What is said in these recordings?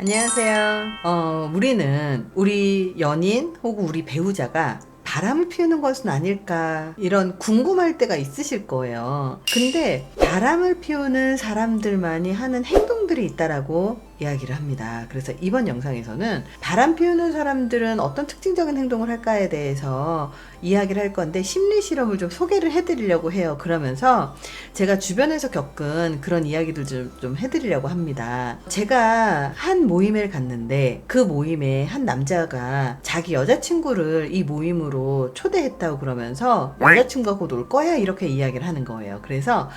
안녕하세요. 우리는 우리 연인 혹은 우리 배우자가 바람을 피우는 것은 아닐까 이런 궁금할 때가 있으실 거예요. 근데 바람을 피우는 사람들만이 하는 행동들이 있다라고 이야기를 합니다. 그래서 이번 영상에서는 바람 피우는 사람들은 어떤 특징적인 행동을 할까에 대해서 이야기를 할 건데 심리 실험을 좀 소개를 해드리려고 해요. 그러면서 제가 주변에서 겪은 그런 이야기들 좀 해드리려고 합니다. 제가 한 모임을 갔는데 그 모임에 한 남자가 자기 여자친구를 이 모임으로 초대했다고 그러면서 여자친구가 곧 올 거야 이렇게 이야기를 하는 거예요. 그래서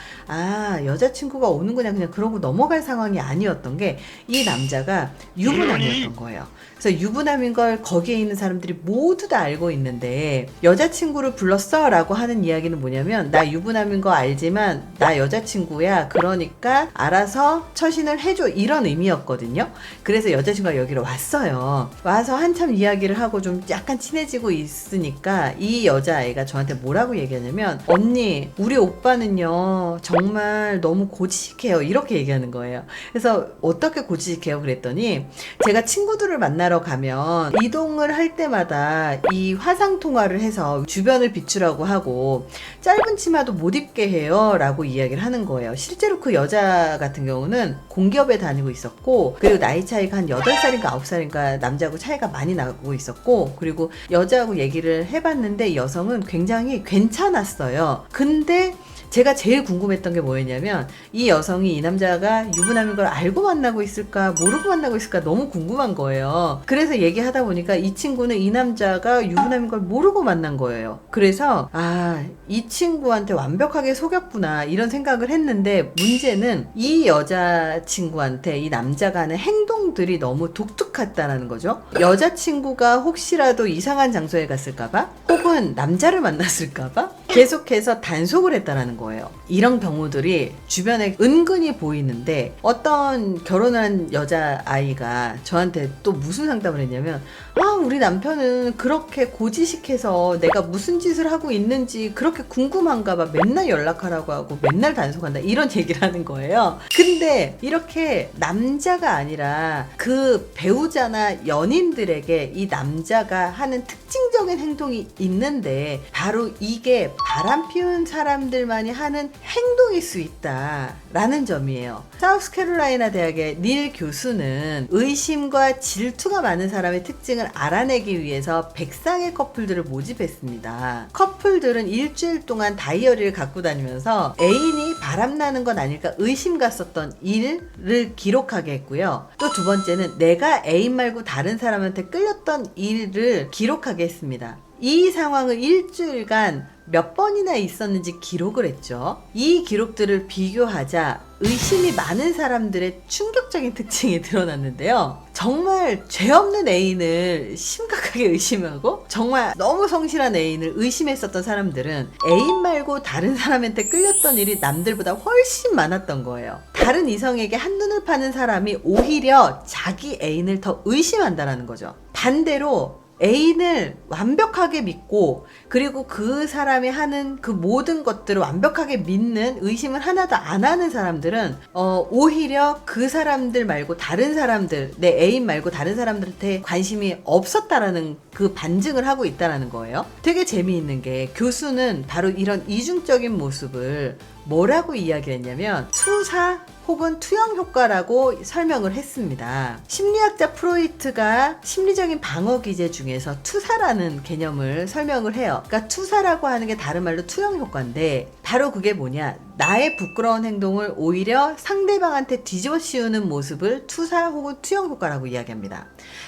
여자친구가 오는구나 그냥 그러고 넘어갈 상황이 아니었던 게 이 남자가 유부남이었던 거예요. 그래서 유부남인 걸 거기에 있는 사람들이 모두 다 알고 있는데 여자친구를 불렀어 라고 하는 이야기는 뭐냐면 나 유부남인 거 알지만 나 여자친구야 그러니까 알아서 처신을 해줘 이런 의미였거든요. 그래서 여자친구가 여기로 왔어요. 와서 한참 이야기를 하고 좀 약간 친해지고 있으니까 이 여자아이가 저한테 뭐라고 얘기하냐면 언니 우리 오빠는요 정말 너무 고지식해요 이렇게 얘기하는 거예요. 그래서 어떻게 고지식해요 그랬더니 제가 친구들을 만나러 가면 이동을 할 때마다 이 화상 통화를 해서 주변을 비추라고 하고 짧은 치마도 못 입게 해요 라고 이야기를 하는 거예요. 실제로 그 여자 같은 경우는 공기업에 다니고 있었고 그리고 나이 차이가 한 8살인가 9살인가 남자하고 차이가 많이 나고 있었고 그리고 여자하고 얘기를 해봤는데 여성은 굉장히 괜찮았어요. 근데 제가 제일 궁금했던 게 뭐였냐면 이 여성이 이 남자가 유부남인 걸 알고 만나고 있을까 모르고 만나고 있을까 너무 궁금한 거예요. 그래서 얘기하다 보니까 이 친구는 이 남자가 유부남인 걸 모르고 만난 거예요. 그래서 이 친구한테 완벽하게 속였구나 이런 생각을 했는데 문제는 이 여자친구한테 이 남자가 하는 행동들이 너무 독특하다는 거죠. 여자친구가 혹시라도 이상한 장소에 갔을까봐 혹은 남자를 만났을까봐 계속해서 단속을 했다라는 거예요. 이런 경우들이 주변에 은근히 보이는데 어떤 결혼한 여자아이가 저한테 또 무슨 상담을 했냐면 우리 남편은 그렇게 고지식해서 내가 무슨 짓을 하고 있는지 그렇게 궁금한가 봐 맨날 연락하라고 하고 맨날 단속한다 이런 얘기를 하는 거예요. 근데 이렇게 남자가 아니라 그 배우자나 연인들에게 이 남자가 하는 특징적인 행동이 있는데 바로 이게 바람 피운 사람들만이 하는 행동일 수 있다라는 점이에요. 사우스캐롤라이나 대학의 닐 교수는 의심과 질투가 많은 사람의 특징을 알아내기 위해서 100쌍의 커플들을 모집했습니다. 커플들은 일주일 동안 다이어리를 갖고 다니면서 애인이 바람나는 건 아닐까 의심 갔었던 일을 기록하게 했고요. 또 두 번째는 내가 애인 말고 다른 사람한테 끌렸던 일을 기록하게 했습니다. 이 상황을 일주일간 몇 번이나 있었는지 기록을 했죠. 이 기록들을 비교하자 의심이 많은 사람들의 충격적인 특징이 드러났는데요. 정말 죄 없는 애인을 심각하게 의심하고 정말 너무 성실한 애인을 의심했었던 사람들은 애인 말고 다른 사람한테 끌렸던 일이 남들보다 훨씬 많았던 거예요. 다른 이성에게 한눈을 파는 사람이 오히려 자기 애인을 더 의심한다는 거죠. 반대로 애인을 완벽하게 믿고 그리고 그 사람이 하는 그 모든 것들을 완벽하게 믿는 의심을 하나도 안 하는 사람들은 오히려 그 사람들 말고 다른 사람들 내 애인 말고 다른 사람들한테 관심이 없었다라는 그 반증을 하고 있다라는 거예요. 되게 재미있는 게 교수는 바로 이런 이중적인 모습을 뭐라고 이야기를 했냐면 투사 혹은 투영 효과라고 설명을 했습니다. 심리학자 프로이트가 심리적인 방어 기제 중에서 투사라는 개념을 설명을 해요. 그러니까 투사라고 하는 게 다른 말로 투영 효과인데 바로 그게 뭐냐? 나의 부끄러운 행동을 오히려 상대방한테 뒤집어 씌우는 모습을 투사 혹은 투영 효과라고 이야기합니다.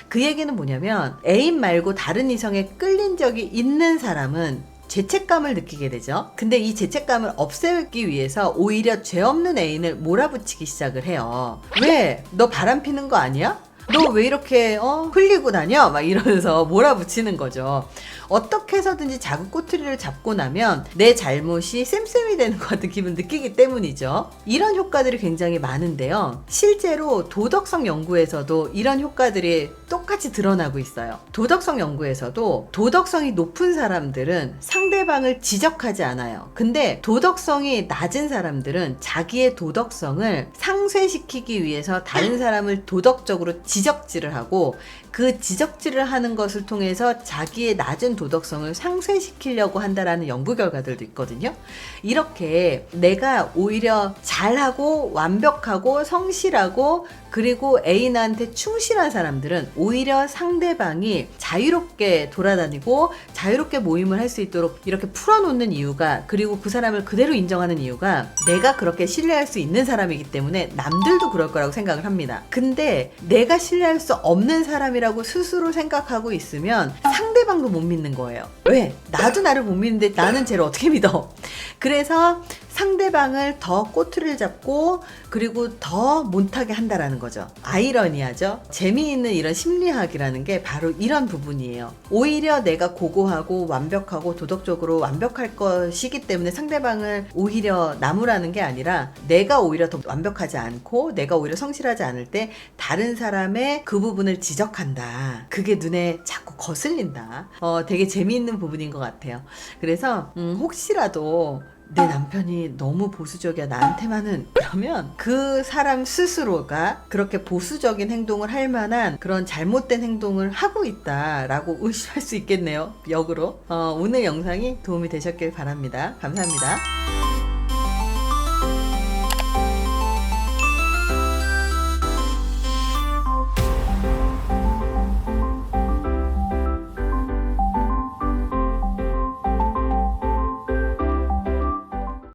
그 얘기는 뭐냐면 애인 말고 다른 이성에 끌린 적이 있는 사람은 죄책감을 느끼게 되죠. 근데 이 죄책감을 없애기 위해서 오히려 죄 없는 애인을 몰아붙이기 시작을 해요. 왜? 너 바람 피는 거 아니야? 너 왜 이렇게 흘리고 다녀? 막 이러면서 몰아붙이는 거죠. 어떻게 해서든지 자꾸 꼬투리를 잡고 나면 내 잘못이 쌤쌤이 되는 것 같은 기분 느끼기 때문이죠. 이런 효과들이 굉장히 많은데요. 실제로 도덕성 연구에서도 이런 효과들이 똑같이 드러나고 있어요. 도덕성 연구에서도 도덕성이 높은 사람들은 상대방을 지적하지 않아요. 근데 도덕성이 낮은 사람들은 자기의 도덕성을 상쇄시키기 위해서 다른 사람을 도덕적으로 지적질을 하고 그 지적질을 하는 것을 통해서 자기의 낮은 도덕성을 상쇄시키려고 한다라는 연구 결과들도 있거든요. 이렇게 내가 오히려 잘하고 완벽하고 성실하고 그리고 애인한테 충실한 사람들은 오히려 상대방이 자유롭게 돌아다니고 자유롭게 모임을 할 수 있도록 이렇게 풀어놓는 이유가, 그리고 그 사람을 그대로 인정하는 이유가 내가 그렇게 신뢰할 수 있는 사람이기 때문에 남들도 그럴 거라고 생각을 합니다. 근데 내가 신뢰할 수 없는 사람이라고 스스로 생각하고 있으면 상대방도 못 믿는 거예요. 왜? 나도 나를 못 믿는데 나는 쟤를 어떻게 믿어? 그래서 상대방을 더 꼬투리를 잡고 그리고 더 못하게 한다라는 거죠. 아이러니하죠? 재미있는 이런 심리학이라는 게 바로 이런 부분이에요. 오히려 내가 고고하고 완벽하고 도덕적으로 완벽할 것이기 때문에 상대방을 오히려 나무라는 게 아니라 내가 오히려 더 완벽하지 않고 내가 오히려 성실하지 않을 때 다른 사람의 그 부분을 지적한다. 그게 눈에 자꾸 거슬린다. 되게 재미있는 부분인 것 같아요. 그래서 혹시라도 내 남편이 너무 보수적이야 나한테만은, 그러면 그 사람 스스로가 그렇게 보수적인 행동을 할 만한 그런 잘못된 행동을 하고 있다라고 의심할 수 있겠네요. 역으로. 오늘 영상이 도움이 되셨길 바랍니다. 감사합니다.